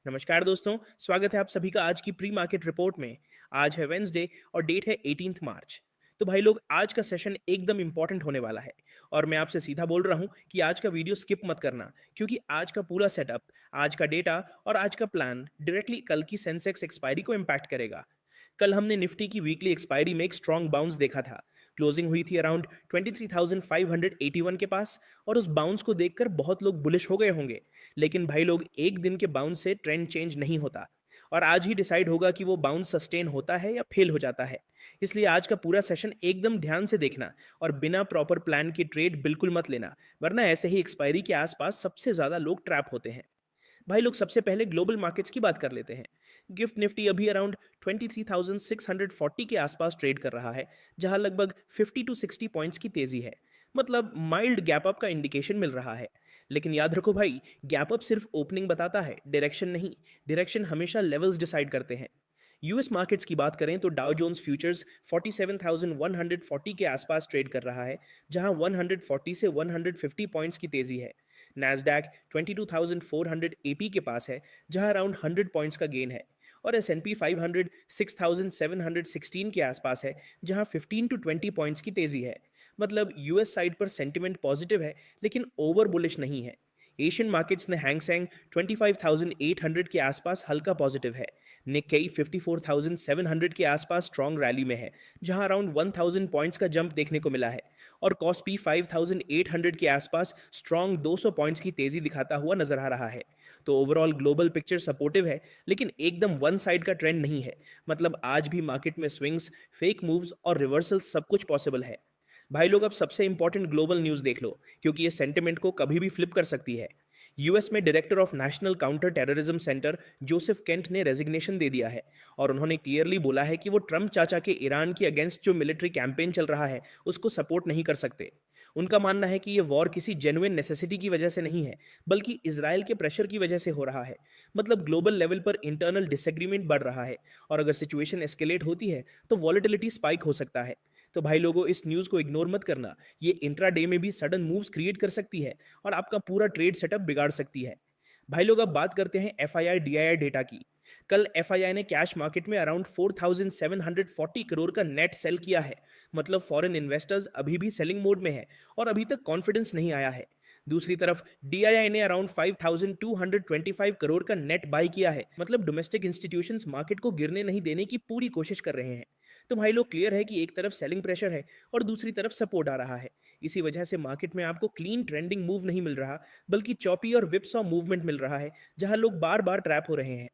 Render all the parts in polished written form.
नमस्कार दोस्तों, स्वागत है आप सभी का आज की प्री मार्केट रिपोर्ट में। आज है वेंसडे और डेट है 18 मार्च। तो भाई लोग, आज का सेशन एकदम इंपॉर्टेंट होने वाला है और मैं आपसे सीधा बोल रहा हूं कि आज का वीडियो स्किप मत करना, क्योंकि आज का पूरा सेटअप, आज का डेटा और आज का प्लान डायरेक्टली कल की सेंसेक्स एक्सपायरी को इम्पैक्ट करेगा। कल हमने निफ्टी की वीकली एक्सपायरी में एक स्ट्रॉन्ग बाउंस देखा था। क्लोजिंग हुई थी अराउंड 23,581 के पास और उस बाउंस को देखकर बहुत लोग बुलिश हो गए होंगे। लेकिन भाई लोग, एक दिन के बाउंस से ट्रेंड चेंज नहीं होता और आज ही डिसाइड होगा कि वो बाउंस सस्टेन होता है या फेल हो जाता है। इसलिए आज का पूरा सेशन एकदम ध्यान से देखना और बिना प्रॉपर प्लान की ट्रेड बिल्कुल मत लेना, वरना ऐसे ही एक्सपायरी के आसपास सबसे ज्यादा लोग ट्रैप होते हैं। भाई लोग, सबसे पहले ग्लोबल मार्केट्स की बात कर लेते हैं। गिफ्ट निफ्टी अभी अराउंड 23,640 के आसपास ट्रेड कर रहा है, जहां लगभग 50 टू 60 पॉइंट्स की तेजी है। मतलब माइल्ड गैप अप का इंडिकेशन मिल रहा है। लेकिन याद रखो भाई, गैप अप सिर्फ ओपनिंग बताता है, डायरेक्शन नहीं। डायरेक्शन हमेशा लेवल्स डिसाइड करते हैं। यूएस मार्केट्स की बात करें तो डाउ जोन्स फ्यूचर्स 47,140 के आसपास ट्रेड कर रहा है, जहां 140 से 150 पॉइंट्स की तेजी है। नैस्डैक 22,400 एपी के पास है, जहां अराउंड 100 पॉइंट्स का गेन है। और S&P 500 6,716 के आसपास है, जहां 15 टू 20 पॉइंट्स की तेजी है। मतलब यूएस साइड पर सेंटिमेंट पॉजिटिव है, लेकिन ओवर बुलिश नहीं है। एशियन मार्केट्स ने हैंगसेंग 25,800 के आसपास हल्का पॉजिटिव है। निक्केई 54,700 के आसपास स्ट्रॉन्ग रैली में है, जहां अराउंड 1,000 पॉइंट्स का जंप देखने को मिला है। और कॉस्पी 5,800 के आसपास स्ट्रॉन्ग 200 पॉइंट्स की तेजी दिखाता हुआ नजर आ रहा है। तो ओवरऑल ग्लोबल पिक्चर सपोर्टिव है, लेकिन एकदम वन साइड का ट्रेंड नहीं है। मतलब आज भी मार्केट में स्विंग्स, फेक मूव्स और रिवर्सल सब कुछ पॉसिबल है। भाई लोग, अब सबसे इंपॉर्टेंट ग्लोबल न्यूज़ देख लो, क्योंकि ये सेंटिमेंट को कभी भी फ्लिप कर सकती है। यूएस में director of national counter terrorism centre Joseph Kent ने रेजिग्नेशन दे दिया है और उन्होंने क्लियरली बोला है कि वो ट्रंप चाचा के ईरान के अगेंस्ट जो मिलिट्री कैंपेन चल रहा है उसको सपोर्ट नहीं कर सकते। उनका मानना है कि ये वॉर किसी जेन्युइन नेसेसिटी की वजह से नहीं है, बल्कि इसराइल के प्रेशर की वजह से हो रहा है। मतलब ग्लोबल लेवल पर इंटरनल डिसएग्रीमेंट बढ़ रहा है और अगर सिचुएशन एस्केलेट होती है तो वॉलेटिलिटी स्पाइक हो सकता है। तो भाई लोगों, इस न्यूज़ को इग्नोर मत करना। ये इंट्रा डे में भी सडन मूव्स क्रिएट कर सकती है और आपका पूरा ट्रेड सेटअप बिगाड़ सकती है। भाई लोग, अब बात करते हैं एफआईआई डीआईआई डेटा की। कल एफआईआई ने कैश मार्केट में अराउंड 4,740 करोड़ का नेट सेल किया है। मतलब फॉरेन इन्वेस्टर्स अभी भी सेलिंग मोड में है और अभी तक कॉन्फिडेंस नहीं आया है। दूसरी तरफ डीआईआई ने अराउंड 5,225 करोड़ का नेट बाई किया है। मतलब डोमेस्टिक इंस्टीट्यूशंस मार्केट को गिरने नहीं देने की पूरी कोशिश कर रहे हैं। तो भाई लोग, क्लियर है कि एक तरफ सेलिंग प्रेशर है और दूसरी तरफ सपोर्ट आ रहा है। इसी वजह से मार्केट में आपको क्लीन ट्रेंडिंग मूव नहीं मिल रहा, बल्कि चॉपी और विपसॉ मूवमेंट मिल रहा है, जहां लोग बार बार ट्रैप हो रहे हैं।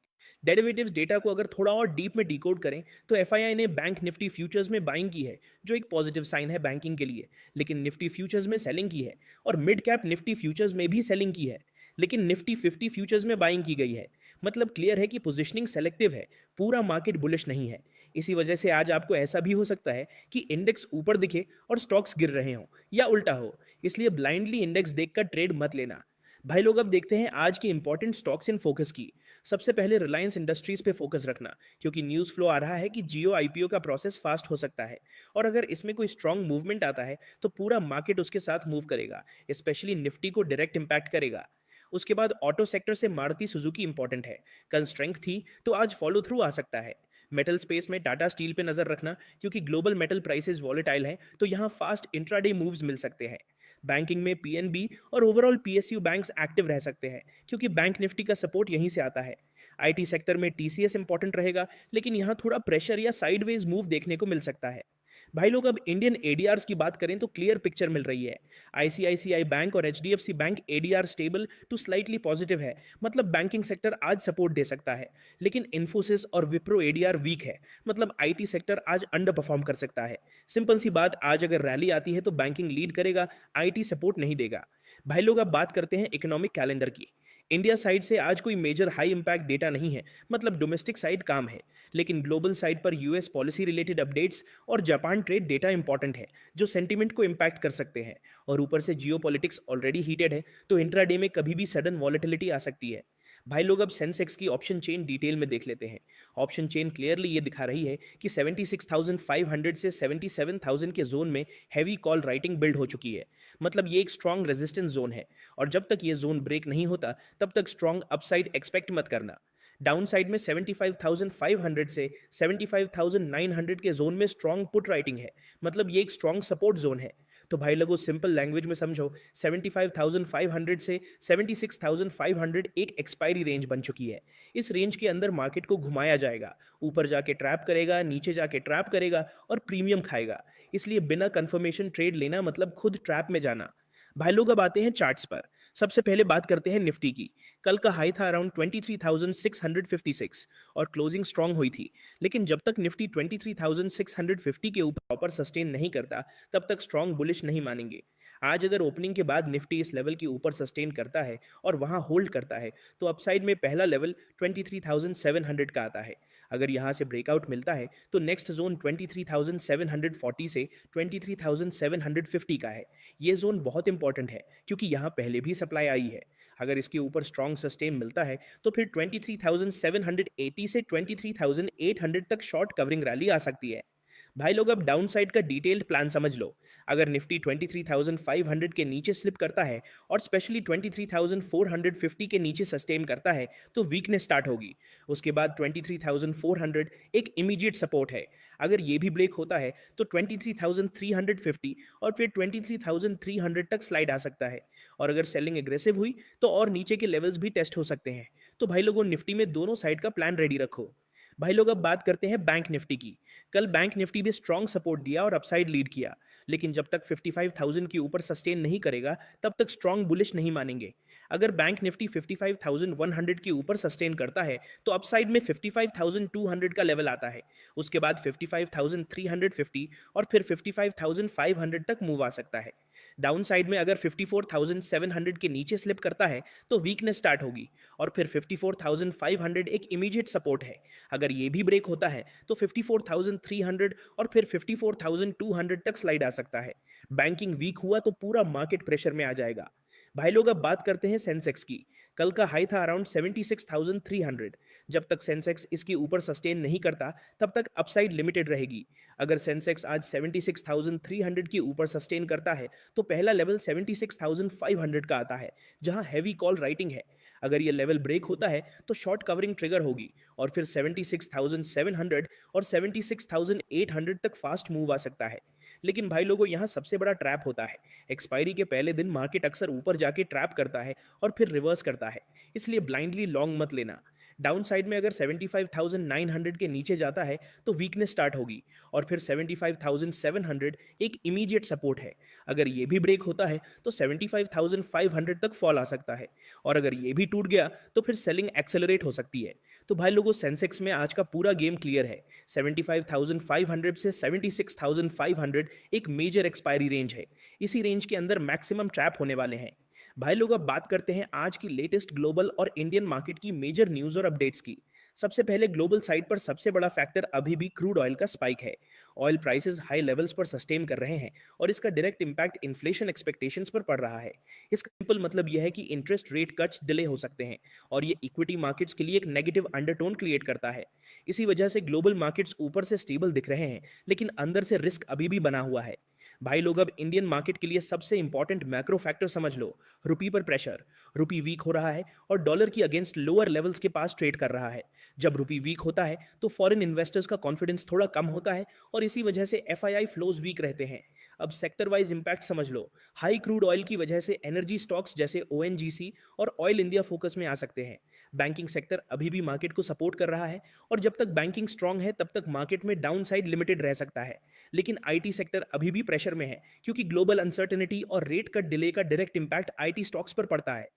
डेरिवेटिव्स डेटा को अगर थोड़ा और डीप में डिकोड करें तो एफआईआई ने बैंक निफ्टी फ्यूचर्स में बाइंग की है, जो एक पॉजिटिव साइन है बैंकिंग के लिए। लेकिन निफ्टी फ्यूचर्स में सेलिंग की है और मिड कैप निफ्टी फ्यूचर्स में भी सेलिंग की है, लेकिन निफ्टी 50 फ्यूचर्स में बाइंग की गई है। मतलब क्लियर है कि पोजिशनिंग सेलेक्टिव है, पूरा मार्केट बुलिश नहीं है। इसी वजह से आज आपको ऐसा भी हो सकता है कि इंडेक्स ऊपर दिखे और स्टॉक्स गिर रहे हों, या उल्टा हो। इसलिए ब्लाइंडली इंडेक्स देखकर ट्रेड मत लेना। भाई लोग, अब देखते हैं आज के इंपॉर्टेंट स्टॉक्स इन फोकस की। सबसे पहले रिलायंस इंडस्ट्रीज पे फोकस रखना, क्योंकि न्यूज़ फ्लो आ रहा है कि जियो आईपीओ का प्रोसेस फास्ट हो सकता है और अगर इसमें कोई स्ट्रांग मूवमेंट आता है तो पूरा मार्केट उसके साथ मूव करेगा, स्पेशली निफ्टी को डायरेक्ट इंपैक्ट करेगा। उसके बाद ऑटो सेक्टर से मारुति सुजुकी इंपॉर्टेंट है। कल स्ट्रेंथ थी तो आज फॉलो थ्रू आ सकता है। मेटल स्पेस में टाटा स्टील पे नजर रखना, क्योंकि ग्लोबल मेटल प्राइसेस वॉलेटाइल हैं, तो यहाँ फास्ट इंट्राडे मूव्स मिल सकते हैं। बैंकिंग में पीएनबी और ओवरऑल पीएसयू बैंक्स एक्टिव रह सकते हैं, क्योंकि बैंक निफ्टी का सपोर्ट यहीं से आता है। आईटी सेक्टर में टीसीएस इंपॉर्टेंट रहेगा, लेकिन यहाँ थोड़ा प्रेशर या साइडवेज मूव देखने को मिल सकता है। भाई लोग, अब इंडियन एडीआर्स की बात करें तो क्लियर पिक्चर मिल रही है। आईसीआईसीआई बैंक और HDFC bank ADR stable to slightly positive है। मतलब बैंकिंग सेक्टर आज सपोर्ट दे सकता है, लेकिन इन्फोसिस और विप्रो एडीआर वीक है। मतलब आईटी सेक्टर आज अंडर परफॉर्म कर सकता है। सिंपल सी बात, आज अगर रैली आती है तो बैंकिंग लीड करेगा, आईटी सपोर्ट नहीं देगा। भाई लोग, अब बात करते हैं इकोनॉमिक कैलेंडर की। इंडिया साइड से आज कोई मेजर हाई इंपैक्ट डेटा नहीं है। मतलब डोमेस्टिक साइड काम है, लेकिन ग्लोबल साइड पर यूएस पॉलिसी रिलेटेड अपडेट्स और जापान ट्रेड डेटा इंपॉर्टेंट है, जो सेंटीमेंट को इंपैक्ट कर सकते हैं। और ऊपर से जियोपॉलिटिक्स ऑलरेडी हीटेड है, तो इंट्राडे में कभी भी सडन वॉलेटिलिटी आ सकती है। भाई लोग, अब सेंसेक्स की ऑप्शन चेन डिटेल में देख लेते हैं। ऑप्शन चेन क्लियरली ये दिखा रही है कि 76,500 से 77,000 के जोन में हैवी कॉल राइटिंग बिल्ड हो चुकी है। मतलब ये एक स्ट्रॉन्ग रेजिस्टेंस जोन है और जब तक ये जोन ब्रेक नहीं होता तब तक स्ट्रॉन्ग अपसाइड एक्सपेक्ट मत करना। डाउन साइड में 75,500 से 75,900 के जोन में स्ट्रॉन्ग पुट राइटिंग है, मतलब ये एक स्ट्रॉन्ग सपोर्ट जोन है। तो भाई लोगों सिंपल लैंग्वेज में समझो, 75,500 से 76,500 एक एक्सपायरी रेंज बन चुकी है। इस रेंज के अंदर मार्केट को घुमाया जाएगा, ऊपर जाके ट्रैप करेगा, नीचे जाके ट्रैप करेगा और प्रीमियम खाएगा। इसलिए बिना कंफर्मेशन ट्रेड लेना मतलब खुद ट्रैप में जाना। भाई लोग अब आते हैं चार्ट्स पर। सबसे पहले बात करते हैं निफ्टी की। कल का हाई था अराउंड 23,656 और क्लोजिंग स्ट्रांग हुई थी। लेकिन जब तक निफ्टी 23,650 के ऊपर सस्टेन नहीं करता, तब तक स्ट्रांग बुलिश नहीं मानेंगे। आज अगर ओपनिंग के बाद निफ्टी इस लेवल के ऊपर सस्टेन करता है और वहां होल्ड करता है, तो अपसाइड में पहला लेवल 23,700 का आता है। अगर यहां से ब्रेकआउट मिलता है तो नेक्स्ट जोन 23,740 से 23,750 का है। ये जोन बहुत इंपॉर्टेंट है क्योंकि यहाँ पहले भी सप्लाई आई है। अगर इसके ऊपर स्ट्रॉन्ग सस्टेन मिलता है तो फिर 23,780 से 23,800 तक शॉर्ट कवरिंग रैली आ सकती है। भाई लोग अब डाउन साइड का डिटेल्ड प्लान समझ लो। अगर निफ्टी 23,500 के नीचे स्लिप करता है और स्पेशली 23,450 के नीचे सस्टेन करता है तो वीकनेस स्टार्ट होगी। उसके बाद 23,400 एक इमीडिएट सपोर्ट है। अगर ये भी ब्रेक होता है तो 23,350 और फिर 23,300 तक स्लाइड आ सकता है। और अगर सेलिंग एग्रेसिव हुई तो और नीचे के लेवल्स भी टेस्ट हो सकते हैं। तो भाई लोगों निफ्टी में दोनों साइड का प्लान रेडी रखो। भाई लोग अब बात करते हैं बैंक निफ्टी की। कल बैंक निफ्टी भी स्ट्रॉन्ग सपोर्ट दिया और अपसाइड लीड किया, लेकिन जब तक 55,000 के ऊपर सस्टेन नहीं करेगा तब तक स्ट्रॉन्ग बुलिश नहीं मानेंगे। अगर बैंक निफ्टी 55,100 के ऊपर सस्टेन करता है तो अपसाइड में 55,200 का लेवल आता है। उसके बाद 55,350 और फिर 55,500 तक मूव आ सकता है। डाउन साइड में अगर 54,700 के नीचे स्लिप करता है तो वीकनेस स्टार्ट होगी और फिर 54,500 एक इमीडिएट सपोर्ट है। अगर ये भी ब्रेक होता है तो 54,300 और फिर 54,200 तक स्लाइड आ सकता है। बैंकिंग वीक हुआ तो पूरा मार्केट प्रेशर में आ जाएगा। भाई लोग अब बात करते हैं सेंसेक्स की। कल का हाई था अराउंड 76,300। जब तक सेंसेक्स इसके ऊपर सस्टेन नहीं करता तब तक अपसाइड लिमिटेड रहेगी। अगर सेंसेक्स आज 76,300 के ऊपर सस्टेन करता है तो पहला लेवल 76,500 का आता है, जहां हैवी कॉल राइटिंग है। अगर ये लेवल ब्रेक होता है तो शॉर्ट कवरिंग ट्रिगर होगी और फिर 76,700 और 76,800 तक फास्ट मूव आ सकता है। लेकिन भाई लोगों यहाँ सबसे बड़ा ट्रैप होता है। एक्सपायरी के पहले दिन मार्केट अक्सर ऊपर जाके ट्रैप करता है और फिर रिवर्स करता है, इसलिए ब्लाइंडली लॉन्ग मत लेना। डाउन साइड में अगर 75,900 के नीचे जाता है तो वीकनेस स्टार्ट होगी और फिर 75,700 एक इमीडिएट सपोर्ट है। अगर ये भी ब्रेक होता है तो 75,500 तक फॉल आ सकता है और अगर ये भी टूट गया तो फिर सेलिंग एक्सेलरेट हो सकती है। तो भाई लोगों सेंसेक्स में आज का पूरा गेम क्लियर है। 75,500 से 76,500 एक मेजर एक्सपायरी रेंज है। इसी रेंज के अंदर मैक्सिमम ट्रैप होने वाले हैं। भाई लोग अब बात करते हैं आज की लेटेस्ट ग्लोबल और इंडियन मार्केट की मेजर न्यूज़ और अपडेट्स की। सबसे पहले ग्लोबल साइड पर सबसे बड़ा फैक्टर अभी भी क्रूड ऑयल का स्पाइक है। ऑयल प्राइसेस हाई लेवल्स पर सस्टेन कर रहे हैं और इसका डायरेक्ट इंपैक्ट इन्फ्लेशन एक्सपेक्टेशंस पर पड़ रहा है। इसका सिंपल मतलब यह है कि इंटरेस्ट रेट कट्स डिले हो सकते हैं और ये इक्विटी मार्केट्स के लिए एक नेगेटिव अंडरटोन क्रिएट करता है। इसी वजह से ग्लोबल मार्केट्स ऊपर से स्टेबल दिख रहे हैं, लेकिन अंदर से रिस्क अभी भी बना हुआ है। भाई लोग अब इंडियन मार्केट के लिए सबसे इंपॉर्टेंट मैक्रो फैक्टर समझ लो। रुपी पर प्रेशर। रुपी वीक हो रहा है और डॉलर की अगेंस्ट लोअर लेवल्स के पास ट्रेड कर रहा है। जब रुपी वीक होता है तो फॉरेन इन्वेस्टर्स का कॉन्फिडेंस थोड़ा कम होता है और इसी वजह से एफआईआई फ्लोज वीक रहते हैं। अब सेक्टर वाइज इंपैक्ट समझ लो। हाई क्रूड ऑयल की वजह से एनर्जी स्टॉक्स जैसे ओएनजीसी और ऑयल इंडिया फोकस में आ सकते हैं। बैंकिंग सेक्टर अभी भी मार्केट को सपोर्ट कर रहा है और जब तक बैंकिंग स्ट्रांग है तब तक मार्केट में डाउन साइड लिमिटेड रह सकता है। लेकिन आईटी सेक्टर अभी भी प्रेशर में है क्योंकि ग्लोबल अनसर्टेनिटी और रेट कट डिले का डायरेक्ट इंपैक्ट आईटी स्टॉक्स पर पड़ता है।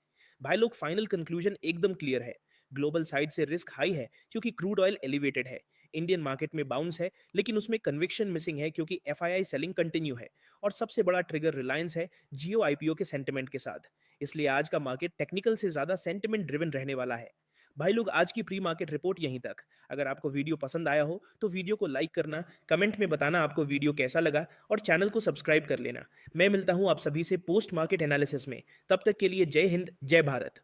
भाई लोग फाइनल कंक्लूजन एकदम क्लियर है। ग्लोबल साइड से रिस्क हाई है क्योंकि क्रूड ऑयल एलिवेटेड है। इंडियन मार्केट में बाउंस है लेकिन उसमें कन्विक्शन मिसिंग है क्योंकि एफआईआई सेलिंग कंटिन्यू है और सबसे बड़ा ट्रिगर रिलायंस है जियो आईपीओ के सेंटिमेंट के साथ। इसलिए आज का मार्केट टेक्निकल से ज्यादा सेंटिमेंट ड्रिवन रहने वाला है। भाई लोग आज की प्री मार्केट रिपोर्ट यहीं तक। अगर आपको वीडियो पसंद आया हो तो वीडियो को लाइक करना, कमेंट में बताना आपको वीडियो कैसा लगा और चैनल को सब्सक्राइब कर लेना। मैं मिलता हूं आप सभी से पोस्ट मार्केट एनालिसिस में। तब तक के लिए जय हिंद, जय भारत।